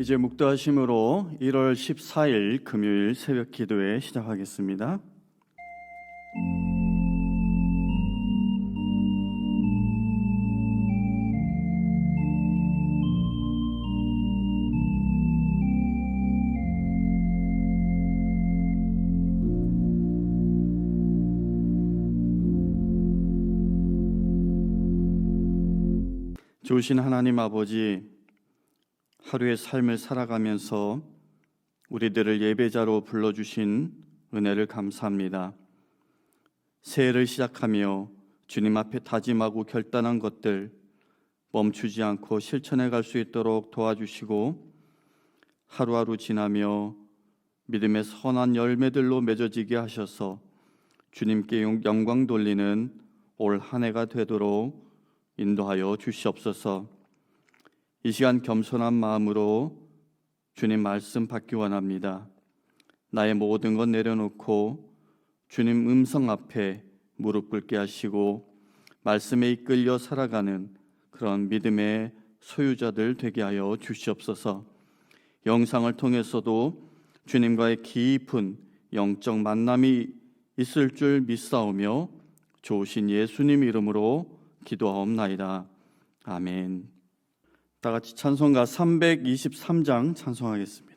이제 묵도하심으로 1월 14일 금요일 새벽 기도회 시작하겠습니다. 좋으신 하나님 아버지, 하루의 삶을 살아가면서 우리들을 예배자로 불러주신 은혜를 감사합니다. 새해를 시작하며 주님 앞에 다짐하고 결단한 것들 멈추지 않고 실천해 갈 수 있도록 도와주시고, 하루하루 지나며 믿음의 선한 열매들로 맺어지게 하셔서 주님께 영광 돌리는 올 한 해가 되도록 인도하여 주시옵소서. 이 시간 겸손한 마음으로 주님 말씀 받기 원합니다. 나의 모든 것 내려놓고 주님 음성 앞에 무릎 꿇게 하시고 말씀에 이끌려 살아가는 그런 믿음의 소유자들 되게 하여 주시옵소서. 영상을 통해서도 주님과의 깊은 영적 만남이 있을 줄 믿사오며 좋으신 예수님 이름으로 기도하옵나이다. 아멘. 다 같이 찬송가 323장 찬송하겠습니다.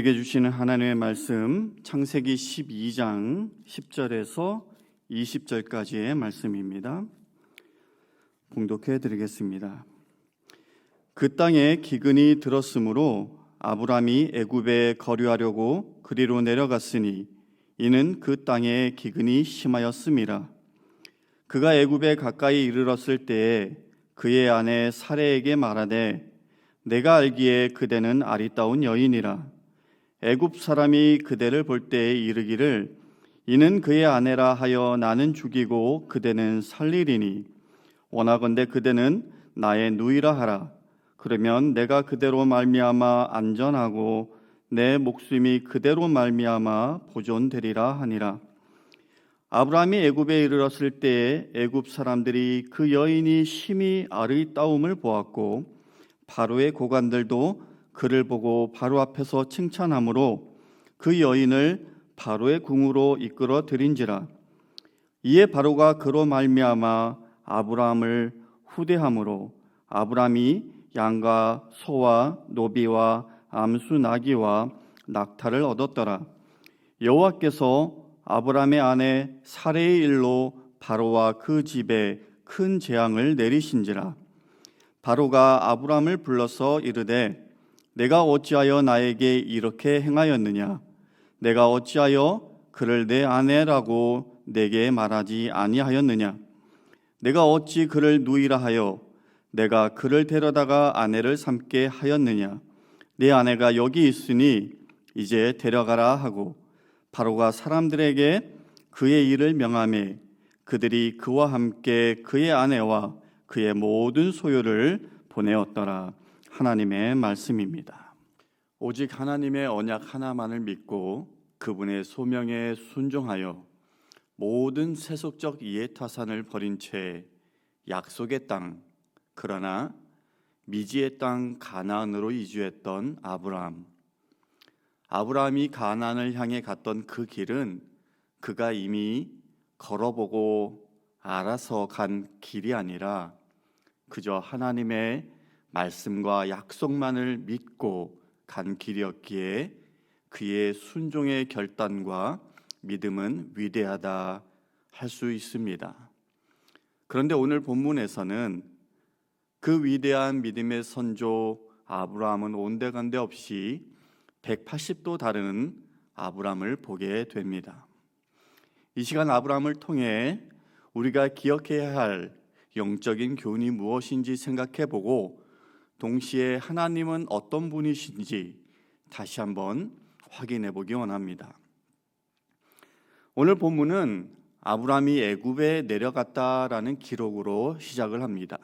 우리에게 주시는 하나님의 말씀, 창세기 12장 10절에서 20절까지의 말씀입니다. 봉독해 드리겠습니다. 그 땅에 기근이 들었으므로 아브람이 애굽에 거류하려고 그리로 내려갔으니 이는 그 땅에 기근이 심하였음이라. 그가 애굽에 가까이 이르렀을 때에 그의 아내 사레에게 말하되 내가 알기에 그대는 아리따운 여인이라. 애굽 사람이 그대를 볼 때에 이르기를 이는 그의 아내라 하여 나는 죽이고 그대는 살리리니 원하건대 그대는 나의 누이라 하라. 그러면 내가 그대로 말미암아 안전하고 내 목숨이 그대로 말미암아 보존되리라 하니라. 아브라함이 애굽에 이르렀을 때에 애굽 사람들이 그 여인이 심히 아리따움을 보았고 바로의 고관들도 그를 보고 바로 앞에서 칭찬하므로 그 여인을 바로의 궁으로 이끌어 들인지라. 이에 바로가 그로 말미암아 아브라함을 후대함으로 아브라함이 양과 소와 노비와 암수 나귀와 낙타를 얻었더라. 여호와께서 아브라함의 아내 사레의 일로 바로와 그 집에 큰 재앙을 내리신지라. 바로가 아브라함을 불러서 이르되 내가 어찌하여 나에게 이렇게 행하였느냐? 내가 어찌하여 그를 내 아내라고 내게 말하지 아니하였느냐? 내가 어찌 그를 누이라 하여 내가 그를 데려다가 아내를 삼게 하였느냐? 내 아내가 여기 있으니 이제 데려가라 하고 바로가 사람들에게 그의 일을 명하매 그들이 그와 함께 그의 아내와 그의 모든 소유를 보내었더라. 하나님의 말씀입니다. 오직 하나님의 언약 하나만을 믿고 그분의 소명에 순종하여 모든 세속적 이해타산을 버린 채 약속의 땅, 그러나 미지의 땅 가나안으로 이주했던 아브라함. 아브라함이 가나안을 향해 갔던 그 길은 그가 이미 걸어보고 알아서 간 길이 아니라 그저 하나님의 말씀과 약속만을 믿고 간 길이었기에 그의 순종의 결단과 믿음은 위대하다 할 수 있습니다. 그런데 오늘 본문에서는 그 위대한 믿음의 선조 아브라함은 온데간데 없이 180도 다른 아브라함을 보게 됩니다. 이 시간 아브라함을 통해 우리가 기억해야 할 영적인 교훈이 무엇인지 생각해보고 동시에 하나님은 어떤 분이신지 다시 한번 확인해 보기 원합니다. 오늘 본문은 아브라함이 애굽에 내려갔다라는 기록으로 시작을 합니다.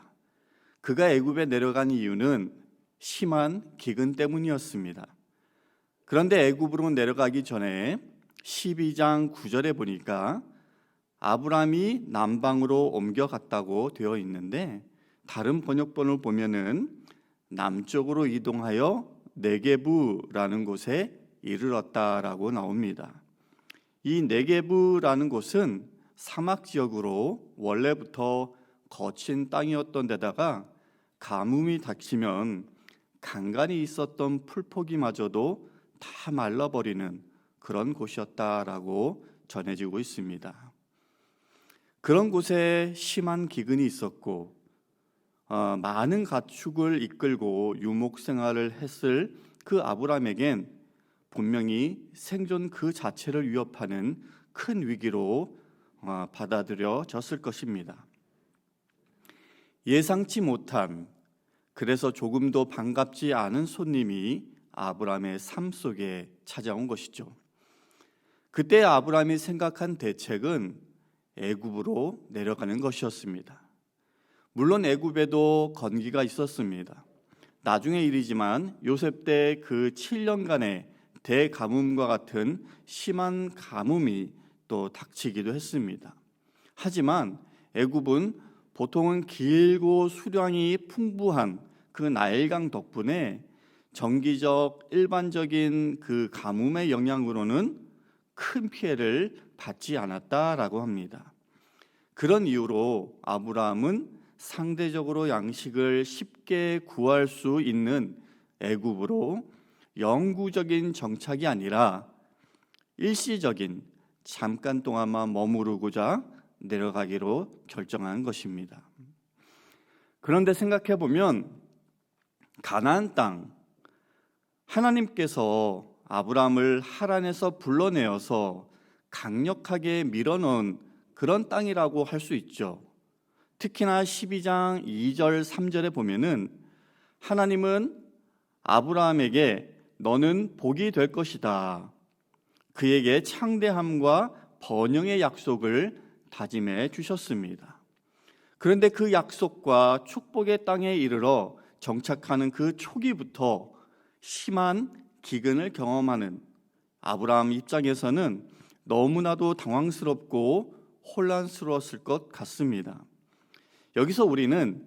그가 애굽에 내려간 이유는 심한 기근 때문이었습니다. 그런데 애굽으로 내려가기 전에 12장 9절에 보니까 아브라함이 남방으로 옮겨갔다고 되어 있는데 다른 번역본을 보면은 남쪽으로 이동하여 네게부라는 곳에 이르렀다라고 나옵니다. 이 네게부라는 곳은 사막 지역으로 원래부터 거친 땅이었던 데다가 가뭄이 닥치면 간간이 있었던 풀포기마저도 다 말라버리는 그런 곳이었다라고 전해지고 있습니다. 그런 곳에 심한 기근이 있었고 많은 가축을 이끌고 유목 생활을 했을 그 아브라함에겐 분명히 생존 그 자체를 위협하는 큰 위기로 받아들여졌을 것입니다. 예상치 못한, 그래서 조금도 반갑지 않은 손님이 아브라함의 삶 속에 찾아온 것이죠. 그때 아브라함이 생각한 대책은 애굽으로 내려가는 것이었습니다. 물론 애굽에도 건기가 있었습니다. 나중의 일이지만 요셉 때 그 7년간의 대가뭄과 같은 심한 가뭄이 또 닥치기도 했습니다. 하지만 애굽은 보통은 길고 수량이 풍부한 그 나일강 덕분에 정기적 일반적인 그 가뭄의 영향으로는 큰 피해를 받지 않았다라고 합니다. 그런 이유로 아브라함은 상대적으로 양식을 쉽게 구할 수 있는 애굽으로 영구적인 정착이 아니라 일시적인 잠깐 동안만 머무르고자 내려가기로 결정한 것입니다. 그런데 생각해 보면 가나안 땅, 하나님께서 아브라함을 하란에서 불러내어서 강력하게 밀어넣은 그런 땅이라고 할 수 있죠. 특히나 12장 2절 3절에 보면은 하나님은 아브라함에게 너는 복이 될 것이다, 그에게 창대함과 번영의 약속을 다짐해 주셨습니다. 그런데 그 약속과 축복의 땅에 이르러 정착하는 그 초기부터 심한 기근을 경험하는 아브라함 입장에서는 너무나도 당황스럽고 혼란스러웠을 것 같습니다. 여기서 우리는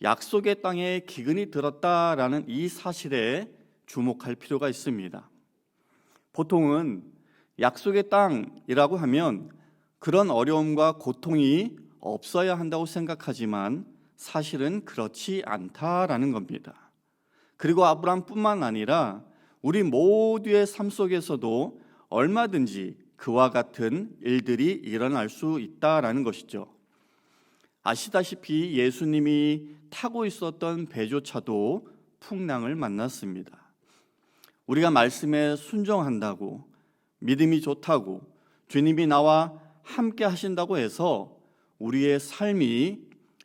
약속의 땅에 기근이 들었다라는 이 사실에 주목할 필요가 있습니다. 보통은 약속의 땅이라고 하면 그런 어려움과 고통이 없어야 한다고 생각하지만 사실은 그렇지 않다라는 겁니다. 그리고 아브라함뿐만 아니라 우리 모두의 삶 속에서도 얼마든지 그와 같은 일들이 일어날 수 있다라는 것이죠. 아시다시피 예수님이 타고 있었던 배조차도 풍랑을 만났습니다. 우리가 말씀에 순종한다고, 믿음이 좋다고, 주님이 나와 함께 하신다고 해서 우리의 삶이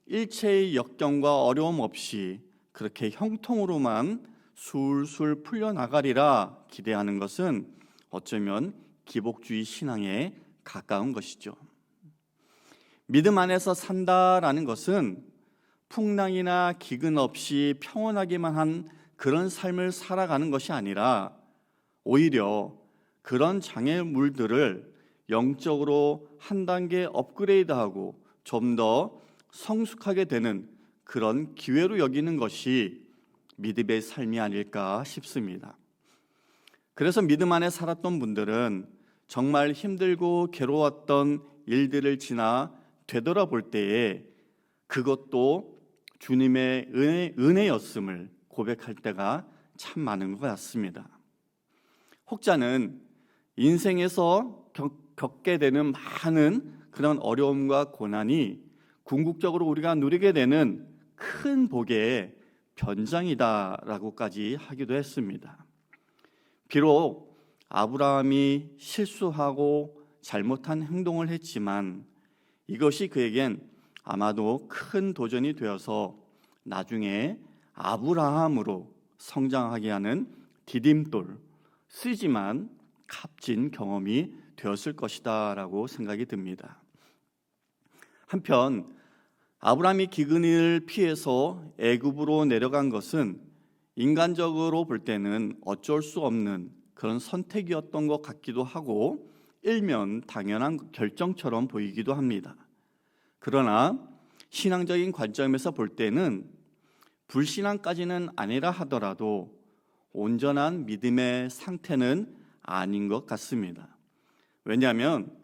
일체의 역경과 어려움 없이 그렇게 형통으로만 술술 풀려나가리라 기대하는 것은 어쩌면 기복주의 신앙에 가까운 것이죠. 믿음 안에서 산다라는 것은 풍랑이나 기근 없이 평온하기만 한 그런 삶을 살아가는 것이 아니라 오히려 그런 장애물들을 영적으로 한 단계 업그레이드하고 좀 더 성숙하게 되는 그런 기회로 여기는 것이 믿음의 삶이 아닐까 싶습니다. 그래서 믿음 안에 살았던 분들은 정말 힘들고 괴로웠던 일들을 지나 되돌아볼 때에 그것도 주님의 은혜였음을 고백할 때가 참 많은 것 같습니다. 혹자는 인생에서 겪게 되는 많은 그런 어려움과 고난이 궁극적으로 우리가 누리게 되는 큰 복의 변장이다라고까지 하기도 했습니다. 비록 아브라함이 실수하고 잘못한 행동을 했지만 이것이 그에겐 아마도 큰 도전이 되어서 나중에 아브라함으로 성장하게 하는 디딤돌, 쓰지만 값진 경험이 되었을 것이다 라고 생각이 듭니다. 한편 아브라함이 기근을 피해서 애굽으로 내려간 것은 인간적으로 볼 때는 어쩔 수 없는 그런 선택이었던 것 같기도 하고 일면 당연한 결정처럼 보이기도 합니다. 그러나 신앙적인 관점에서 볼 때는 불신앙까지는 아니라 하더라도 온전한 믿음의 상태는 아닌 것 같습니다. 왜냐하면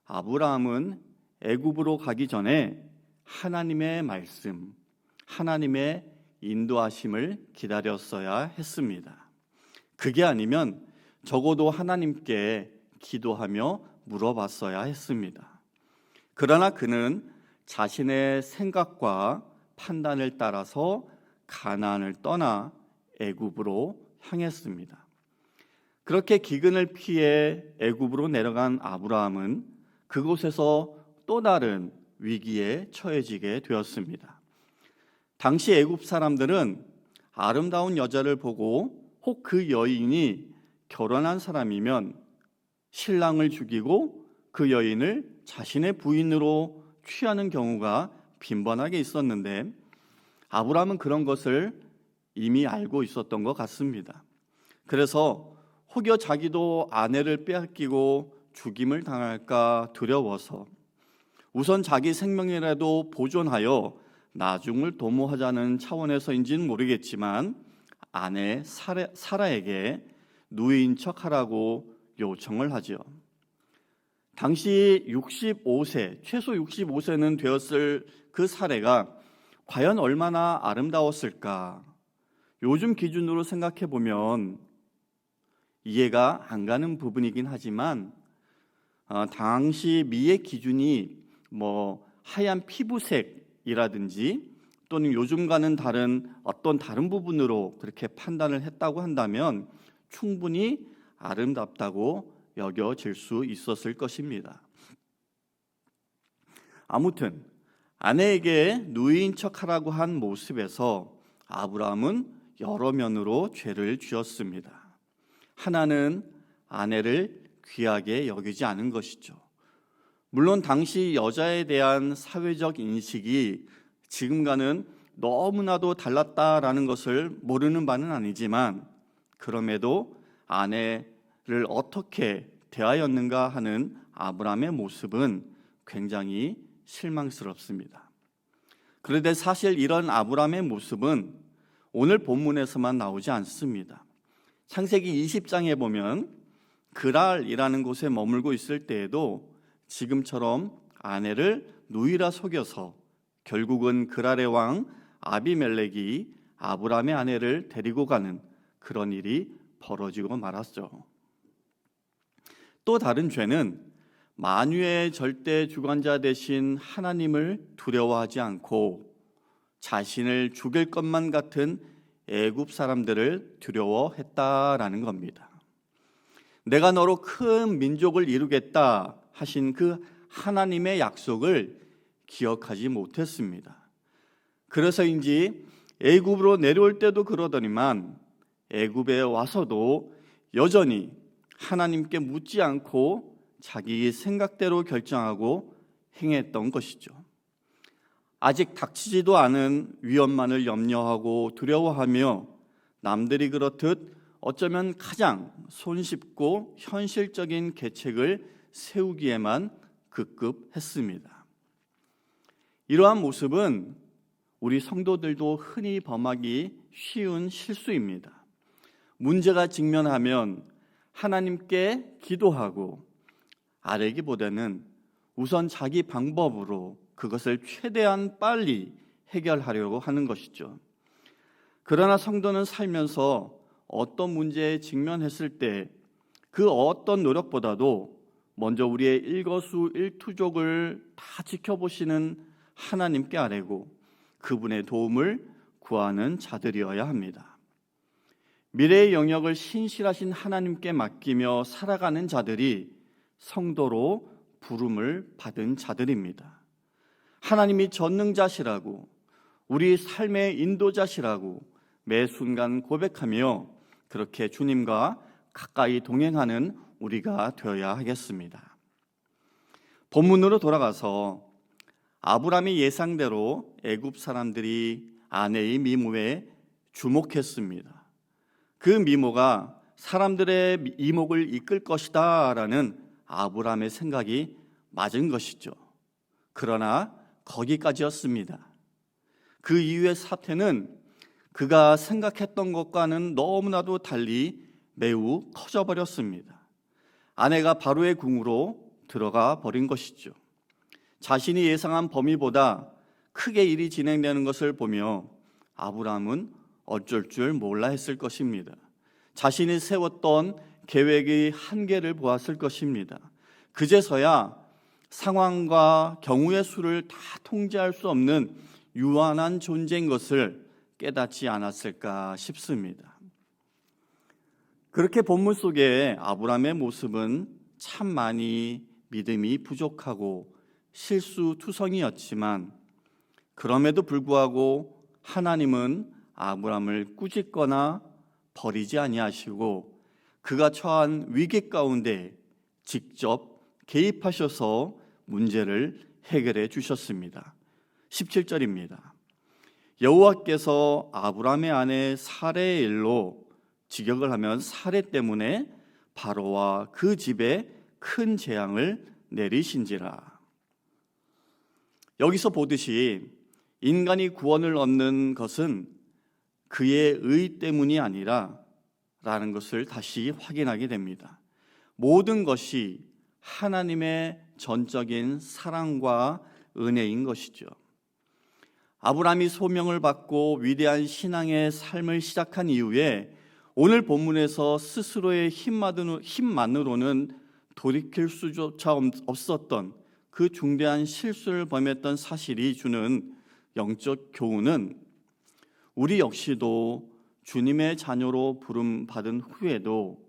아브라함은 애굽으로 가기 전에 하나님의 말씀, 하나님의 인도하심을 기다렸어야 했습니다. 그게 아니면 적어도 하나님께 기도하며 물어봤어야 했습니다. 그러나 그는 자신의 생각과 판단을 따라서 가나안을 떠나 애굽으로 향했습니다. 그렇게 기근을 피해 애굽으로 내려간 아브라함은 그곳에서 또 다른 위기에 처해지게 되었습니다. 당시 애굽 사람들은 아름다운 여자를 보고 혹 그 여인이 결혼한 사람이면 신랑을 죽이고 그 여인을 자신의 부인으로 취하는 경우가 빈번하게 있었는데 아브라함은 그런 것을 이미 알고 있었던 것 같습니다. 그래서 혹여 자기도 아내를 빼앗기고 죽임을 당할까 두려워서 우선 자기 생명이라도 보존하여 나중을 도모하자는 차원에서인지는 모르겠지만 아내 사라에게 누이인 척하라고 요청을 하죠. 당시 65세, 최소 65세는 되었을 그 사례가 과연 얼마나 아름다웠을까? 요즘 기준으로 생각해 보면 이해가 안 가는 부분이긴 하지만 당시 미의 기준이 하얀 피부색이라든지 또는 요즘과는 다른 어떤 다른 부분으로 그렇게 판단을 했다고 한다면 충분히 아름답다고 여겨질 수 있었을 것입니다. 아무튼 아내에게 누이인 척하라고 한 모습에서 아브라함은 여러 면으로 죄를 지었습니다. 하나는 아내를 귀하게 여기지 않은 것이죠. 물론 당시 여자에 대한 사회적 인식이 지금과는 너무나도 달랐다라는 것을 모르는 바는 아니지만 그럼에도 아내를 어떻게 대하였는가 하는 아브라함의 모습은 굉장히 실망스럽습니다. 그런데 사실 이런 아브라함의 모습은 오늘 본문에서만 나오지 않습니다. 창세기 20장에 보면 그랄이라는 곳에 머물고 있을 때에도 지금처럼 아내를 누이라 속여서 결국은 그랄의 왕 아비멜렉이 아브라함의 아내를 데리고 가는 그런 일이 벌어지고 말았죠. 또 다른 죄는 만유의 절대 주관자 되신 하나님을 두려워하지 않고 자신을 죽일 것만 같은 애굽 사람들을 두려워했다라는 겁니다. 내가 너로 큰 민족을 이루겠다 하신 그 하나님의 약속을 기억하지 못했습니다. 그래서인지 애굽으로 내려올 때도 그러더니만 애굽에 와서도 여전히 하나님께 묻지 않고 자기 생각대로 결정하고 행했던 것이죠. 아직 닥치지도 않은 위험만을 염려하고 두려워하며 남들이 그렇듯 어쩌면 가장 손쉽고 현실적인 계책을 세우기에만 급급했습니다. 이러한 모습은 우리 성도들도 흔히 범하기 쉬운 실수입니다. 문제가 직면하면 하나님께 기도하고 아뢰기보다는 우선 자기 방법으로 그것을 최대한 빨리 해결하려고 하는 것이죠. 그러나 성도는 살면서 어떤 문제에 직면했을 때 그 어떤 노력보다도 먼저 우리의 일거수일투족을 다 지켜보시는 하나님께 아뢰고 그분의 도움을 구하는 자들이어야 합니다. 미래의 영역을 신실하신 하나님께 맡기며 살아가는 자들이 성도로 부름을 받은 자들입니다. 하나님이 전능자시라고 우리 삶의 인도자시라고 매 순간 고백하며 그렇게 주님과 가까이 동행하는 우리가 되어야 하겠습니다. 본문으로 돌아가서 아브라함의 예상대로 애굽 사람들이 아내의 미모에 주목했습니다. 그 미모가 사람들의 이목을 이끌 것이다 라는 아브라함의 생각이 맞은 것이죠. 그러나 거기까지였습니다. 그 이후의 사태는 그가 생각했던 것과는 너무나도 달리 매우 커져버렸습니다. 아내가 바로의 궁으로 들어가 버린 것이죠. 자신이 예상한 범위보다 크게 일이 진행되는 것을 보며 아브라함은 어쩔 줄 몰라 했을 것입니다. 자신이 세웠던 계획의 한계를 보았을 것입니다. 그제서야 상황과 경우의 수를 다 통제할 수 없는 유한한 존재인 것을 깨닫지 않았을까 싶습니다. 그렇게 본문 속에 아브라함의 모습은 참 많이 믿음이 부족하고 실수투성이었지만 그럼에도 불구하고 하나님은 아브라함을 꾸짖거나 버리지 아니하시고 그가 처한 위기 가운데 직접 개입하셔서 문제를 해결해 주셨습니다. 17절입니다. 여호와께서 아브라함의 아내 사레의 일로 직역을 하면 사레 때문에 바로와 그 집에 큰 재앙을 내리신지라. 여기서 보듯이 인간이 구원을 얻는 것은 그의 의 때문이 아니라 라는 것을 다시 확인하게 됩니다. 모든 것이 하나님의 전적인 사랑과 은혜인 것이죠. 아브라함이 소명을 받고 위대한 신앙의 삶을 시작한 이후에 오늘 본문에서 스스로의 힘만으로는 돌이킬 수조차 없었던 그 중대한 실수를 범했던 사실이 주는 영적 교훈은 우리 역시도 주님의 자녀로 부름받은 후에도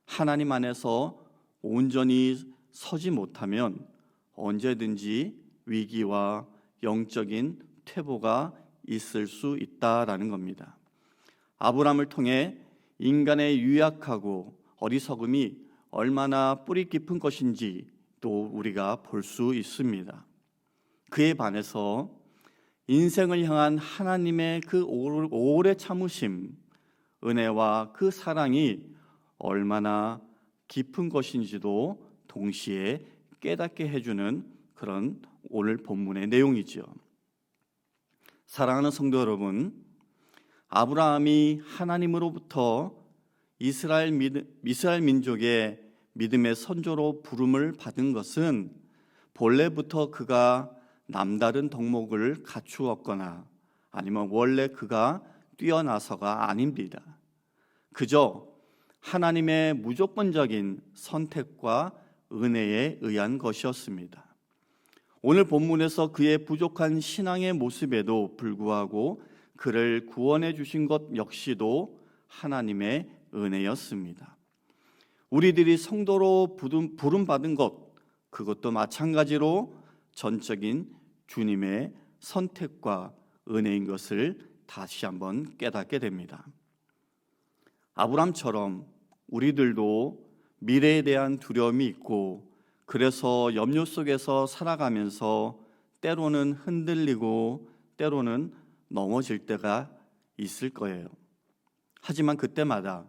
하나님 안에서 온전히 서지 못하면 언제든지 위기와 영적인 퇴보가 있을 수 있다라는 겁니다. 아브라함을 통해 인간의 유약하고 어리석음이 얼마나 뿌리 깊은 것인지 또 우리가 볼 수 있습니다. 그에 반해서 인생을 향한 하나님의 그 오래 참으심, 은혜와 그 사랑이 얼마나 깊은 것인지도 동시에 깨닫게 해주는 그런 오늘 본문의 내용이죠. 사랑하는 성도 여러분, 아브라함이 하나님으로부터 이스라엘 민족의 믿음의 선조로 부름을 받은 것은 본래부터 그가 남다른 덕목을 갖추었거나 아니면 원래 그가 뛰어나서가 아닙니다. 그저 하나님의 무조건적인 선택과 은혜에 의한 것이었습니다. 오늘 본문에서 그의 부족한 신앙의 모습에도 불구하고 그를 구원해 주신 것 역시도 하나님의 은혜였습니다. 우리들이 성도로 부름받은 것, 그것도 마찬가지로 전적인 주님의 선택과 은혜인 것을 다시 한번 깨닫게 됩니다. 아브람처럼 우리들도 미래에 대한 두려움이 있고 그래서 염려 속에서 살아가면서 때로는 흔들리고 때로는 넘어질 때가 있을 거예요. 하지만 그때마다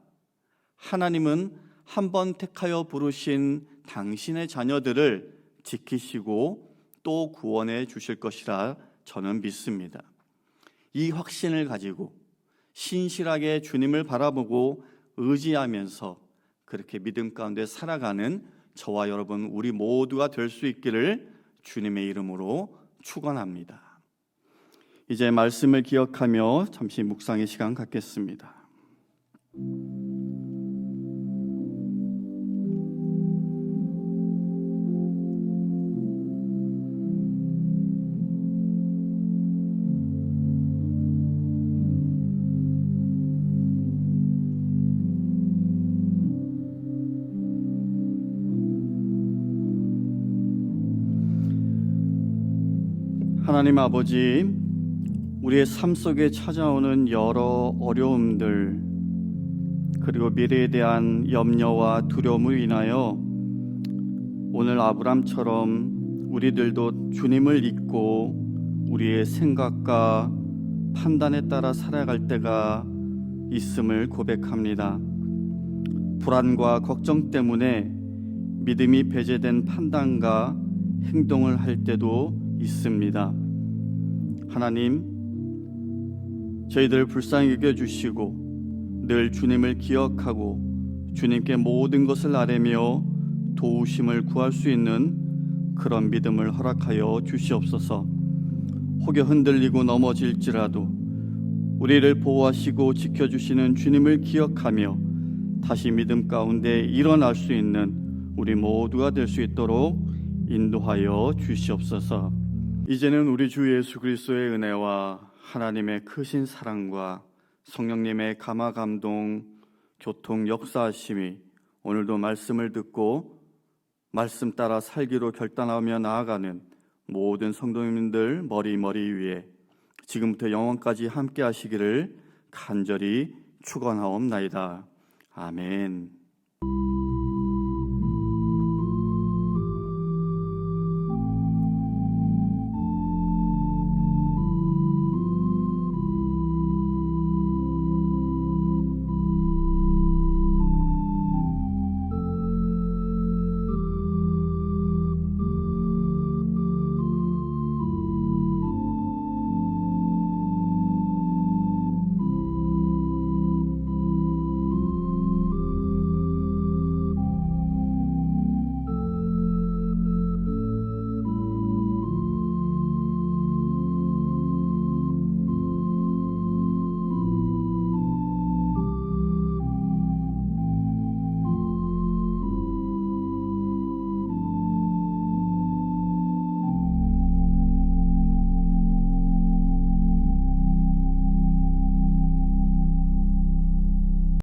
하나님은 한번 택하여 부르신 당신의 자녀들을 지키시고 또 구원해 주실 것이라 저는 믿습니다. 이 확신을 가지고 신실하게 주님을 바라보고 의지하면서 그렇게 믿음 가운데 살아가는 저와 여러분 우리 모두가 될 수 있기를 주님의 이름으로 축원합니다. 이제 말씀을 기억하며 잠시 묵상의 시간 갖겠습니다. 하나님 아버지, 우리의 삶 속에 찾아오는 여러 어려움들 그리고 미래에 대한 염려와 두려움을 인하여 오늘 아브람처럼 우리들도 주님을 잊고 우리의 생각과 판단에 따라 살아갈 때가 있음을 고백합니다. 불안과 걱정 때문에 믿음이 배제된 판단과 행동을 할 때도 있습니다. 하나님, 저희들 불쌍히 여겨주시고 늘 주님을 기억하고 주님께 모든 것을 아뢰며 도우심을 구할 수 있는 그런 믿음을 허락하여 주시옵소서. 혹여 흔들리고 넘어질지라도 우리를 보호하시고 지켜주시는 주님을 기억하며 다시 믿음 가운데 일어날 수 있는 우리 모두가 될 수 있도록 인도하여 주시옵소서. 이제는 우리 주 예수 그리스도의 은혜와 하나님의 크신 사랑과 성령님의 감화 감동 교통 역사하심이 오늘도 말씀을 듣고 말씀 따라 살기로 결단하며 나아가는 모든 성도님들 머리 위에 지금부터 영원까지 함께 하시기를 간절히 축원하옵나이다. 아멘.